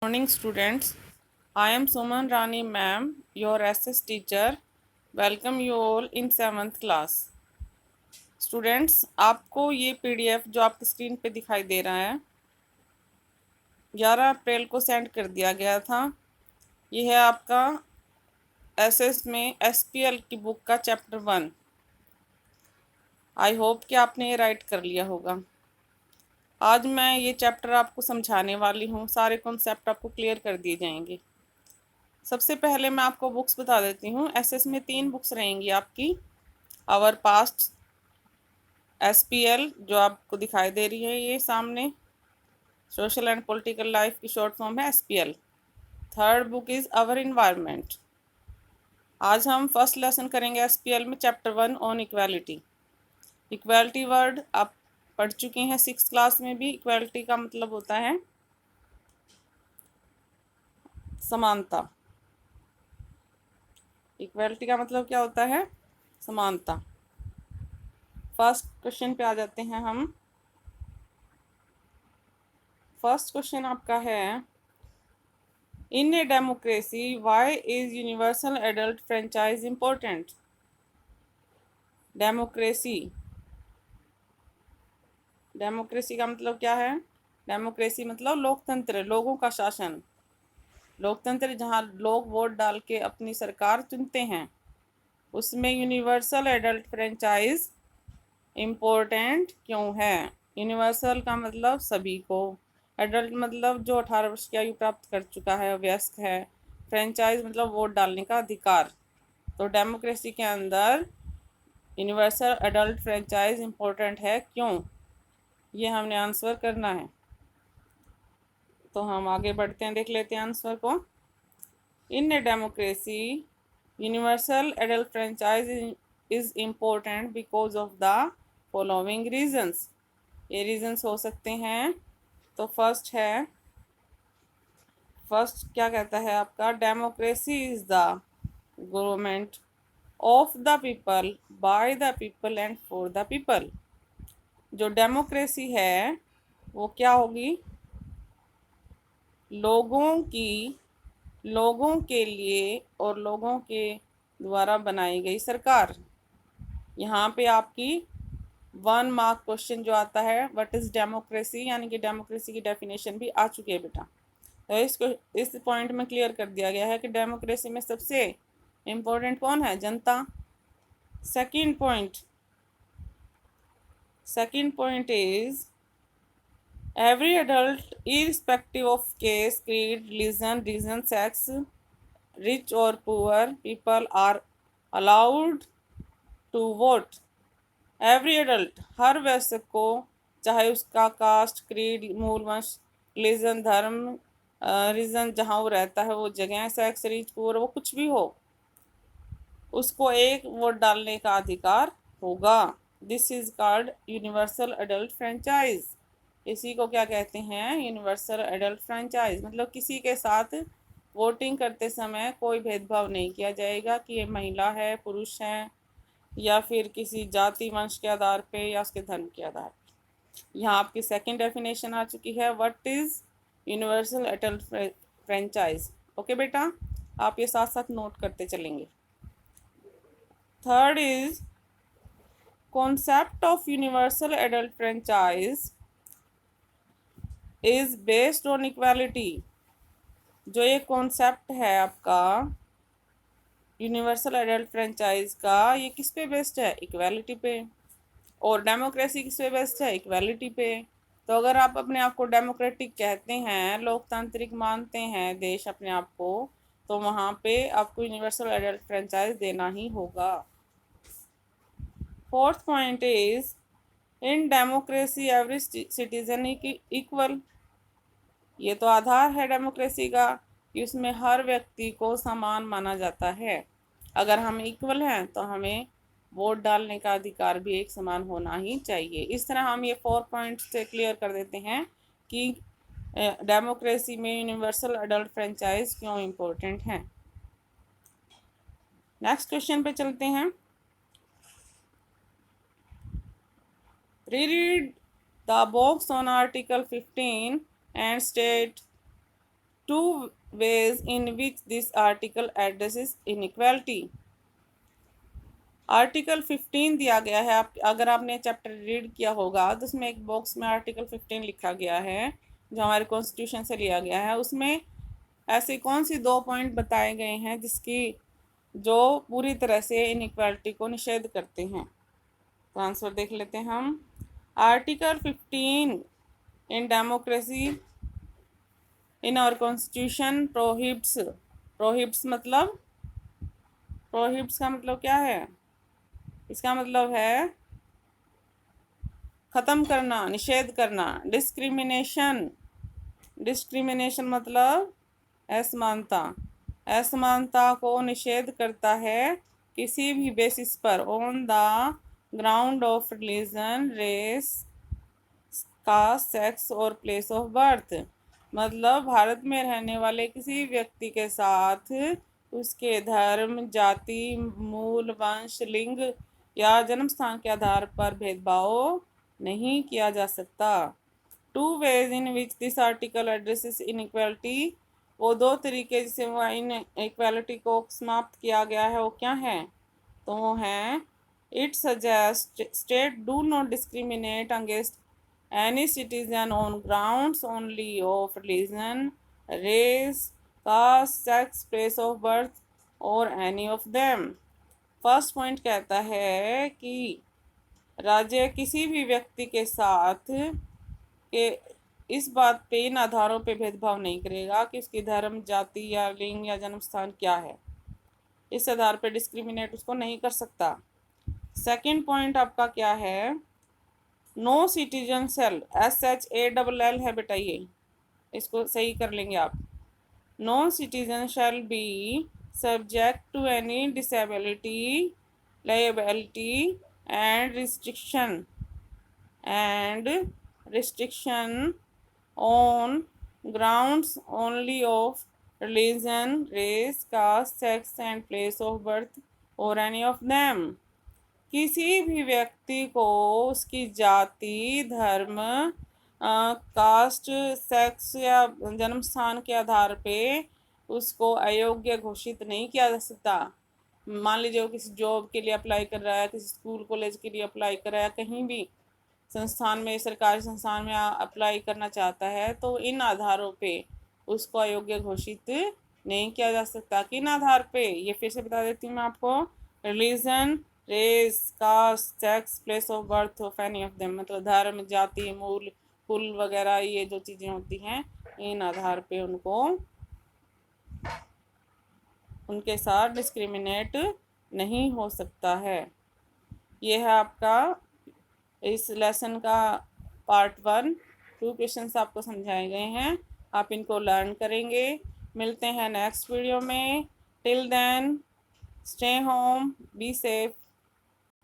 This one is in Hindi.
Morning students, I am Suman Rani ma'am, your SS teacher. Welcome you all in 7th class. Students, आपको ये पीडीएफ जो आपकी स्क्रीन पे दिखाई दे रहा है 11 अप्रैल को सेंड कर दिया गया था। ये है आपका एसएस में एसपीएल की बुक का चैप्टर 1। आई होप कि आपने ये राइट कर लिया होगा। आज मैं ये चैप्टर आपको समझाने वाली हूँ, सारे कॉन्सेप्ट आपको क्लियर कर दिए जाएंगे। सबसे पहले मैं आपको बुक्स बता देती हूँ। एसएस में 3 बुक्स रहेंगी आपकी। आवर पास्ट एसपीएल जो आपको दिखाई दे रही है ये सामने, सोशल एंड पॉलिटिकल लाइफ की शॉर्ट फॉर्म है SPL. Third book is our environment. आज हम फर्स्ट लेसन करेंगे एसपीएल में chapter 1 on equality. Equality word आप पढ़ चुके हैं 6th क्लास में भी। इक्वालिटी का मतलब होता है समानता। इक्वालिटी का मतलब क्या होता है? समानता। फर्स्ट क्वेश्चन पे आ जाते हैं हम। फर्स्ट क्वेश्चन आपका है, in a democracy why is universal adult franchise important? Democracy, democracy का मतलब क्या है? डेमोक्रेसी मतलब लोकतंत्र, लोगों का शासन। लोकतंत्र जहाँ लोग वोट डाल के अपनी सरकार चुनते हैं, उसमें यूनिवर्सल एडल्ट फ्रेंचाइज इम्पोर्टेंट क्यों है? यूनिवर्सल का मतलब सभी को, एडल्ट मतलब जो 18 वर्ष की आयु प्राप्त कर चुका है, वयस्क है। फ्रेंचाइज मतलब वोट डालने का अधिकार। तो डेमोक्रेसी के अंदर यूनिवर्सल एडल्ट फ्रेंचाइज इम्पोर्टेंट है क्यों? ये हमने आंसर करना है। तो हम आगे बढ़ते हैं, देख लेते हैं आंसर को। In a democracy universal adult franchise is important because of the following reasons. ये रीजंस हो सकते हैं। तो फर्स्ट क्या कहता है आपका? Democracy is the government of the people, by the people and for the people. जो डेमोक्रेसी है वो क्या होगी? लोगों की, लोगों के लिए और लोगों के द्वारा बनाई गई सरकार। यहाँ पे आपकी 1 मार्क क्वेश्चन जो आता है, व्हाट इज डेमोक्रेसी, यानी कि डेमोक्रेसी की डेफिनेशन भी आ चुकी है बेटा। तो इसको इस पॉइंट में क्लियर कर दिया गया है कि डेमोक्रेसी में सबसे इम्पोर्टेंट कौन है? जनता। Second point is every adult, irrespective of caste, creed, religion, sex, rich or poor, people are allowed to vote. Every adult, हर वयस्क को, चाहे उसका कास्ट, क्रीड, मूल वंश, रिलीजन, धर्म, रीजन जहाँ वो रहता है, वो जगह, सेक्स, रिच, पुअर, वो कुछ भी हो, उसको एक वोट डालने का अधिकार होगा। This is called universal adult franchise. इसी को क्या कहते हैं? Universal adult franchise. मतलब किसी के साथ वोटिंग करते समय कोई भेदभाव नहीं किया जाएगा कि ये महिला है, पुरुष है, या फिर किसी जाति वंश के आधार पे या उसके धर्म के आधार पे। यहाँ आपकी सेकंड डेफिनेशन आ चुकी है, what is universal adult franchise. Okay बेटा, आप ये साथ साथ नोट करते चलेंगे। Third is concept of universal adult franchise is based on equality। जो ये कॉन्सेप्ट है आपका यूनिवर्सल एडल्ट फ्रेंचाइज का, ये किस पे बेस्ड है? इक्वालिटी पे। और डेमोक्रेसी किस पे बेस्ड है? इक्वालिटी पे। तो अगर आप अपने आप को डेमोक्रेटिक कहते हैं, लोकतांत्रिक मानते हैं देश अपने आप को, तो वहाँ पे आपको यूनिवर्सल एडल्ट फ्रेंचाइज देना ही होगा। Fourth point is in democracy every citizen equal. ये तो आधार है डेमोक्रेसी का कि उसमें हर व्यक्ति को समान माना जाता है। अगर हम इक्वल हैं तो हमें वोट डालने का अधिकार भी एक समान होना ही चाहिए। इस तरह हम ये 4 पॉइंट से क्लियर कर देते हैं कि डेमोक्रेसी में यूनिवर्सल एडल्ट फ्रेंचाइज क्यों इम्पोर्टेंट है। नेक्स्ट क्वेश्चन पे चलते हैं। Reread the box on Article 15 and state two ways in which this article addresses inequality. Article 15 दिया गया है। आप अगर आपने चैप्टर रीड किया होगा तो उसमें एक बॉक्स में आर्टिकल 15 लिखा गया है जो हमारे कॉन्स्टिट्यूशन से लिया गया है। उसमें ऐसे कौन सी दो पॉइंट बताए गए हैं जिसकी जो पूरी तरह से इनइक्वालिटी को निषेध करते हैं। तो आंसर देख लेते हैं हम। Article 15 in democracy in our constitution prohibits मतलब प्रोहिबिट्स का मतलब क्या है? इसका मतलब है ख़त्म करना, निषेध करना। डिस्क्रिमिनेशन मतलब असमानता को निषेध करता है किसी भी बेसिस पर, on the ground of religion, race, caste, sex और प्लेस ऑफ बर्थ। मतलब भारत में रहने वाले किसी व्यक्ति के साथ उसके धर्म, जाति, मूल, वंश, लिंग या जन्म स्थान के आधार पर भेदभाव नहीं किया जा सकता। Two ways in which this article addresses inequality, वो दो तरीके जिससे वो इन इक्वालिटी को समाप्त किया गया है वो क्या है? तो वो हैं, it suggest state do not discriminate against any citizen on grounds only of religion, race, caste, sex, place of birth or any of them। First point कहता है कि राज्य किसी भी व्यक्ति के साथ के इस बात पे, इन आधारों पे भेदभाव नहीं करेगा कि उसकी धर्म, जाति या लिंग या जन्म स्थान क्या है। इस आधार पे डिस्क्रिमिनेट उसको नहीं कर सकता। सेकंड पॉइंट आपका क्या है? नो सिटीजन सेल, SHALL है बेटा, ये इसको सही कर लेंगे आप। No citizen shall be subject to any disability, liability and restriction on grounds only of religion, race, caste, sex and place of birth और एनी ऑफ देम। किसी भी व्यक्ति को उसकी जाति, धर्म, कास्ट, सेक्स या जन्म स्थान के आधार पे उसको अयोग्य घोषित नहीं किया जा सकता। मान लीजिए वो किसी जॉब के लिए अप्लाई कर रहा है, किसी स्कूल कॉलेज के लिए अप्लाई कर रहा है, कहीं भी संस्थान में, सरकारी संस्थान में अप्लाई करना चाहता है, तो इन आधारों पे उसको अयोग्य घोषित नहीं किया जा सकता। किन आधार पे? ये फिर से बता देती हूँ मैं आपको। Religion, race, caste, sex, place of birth of any of them, मतलब धर्म, जाति, मूल, कुल वगैरह ये जो चीज़ें होती हैं, इन आधार पे उनको उनके साथ डिस्क्रिमिनेट नहीं हो सकता है। ये है आपका इस लेसन का पार्ट 1। 2 क्वेश्चंस आपको समझाए गए हैं, आप इनको लर्न करेंगे। मिलते हैं नेक्स्ट वीडियो में। Till then stay home, be safe.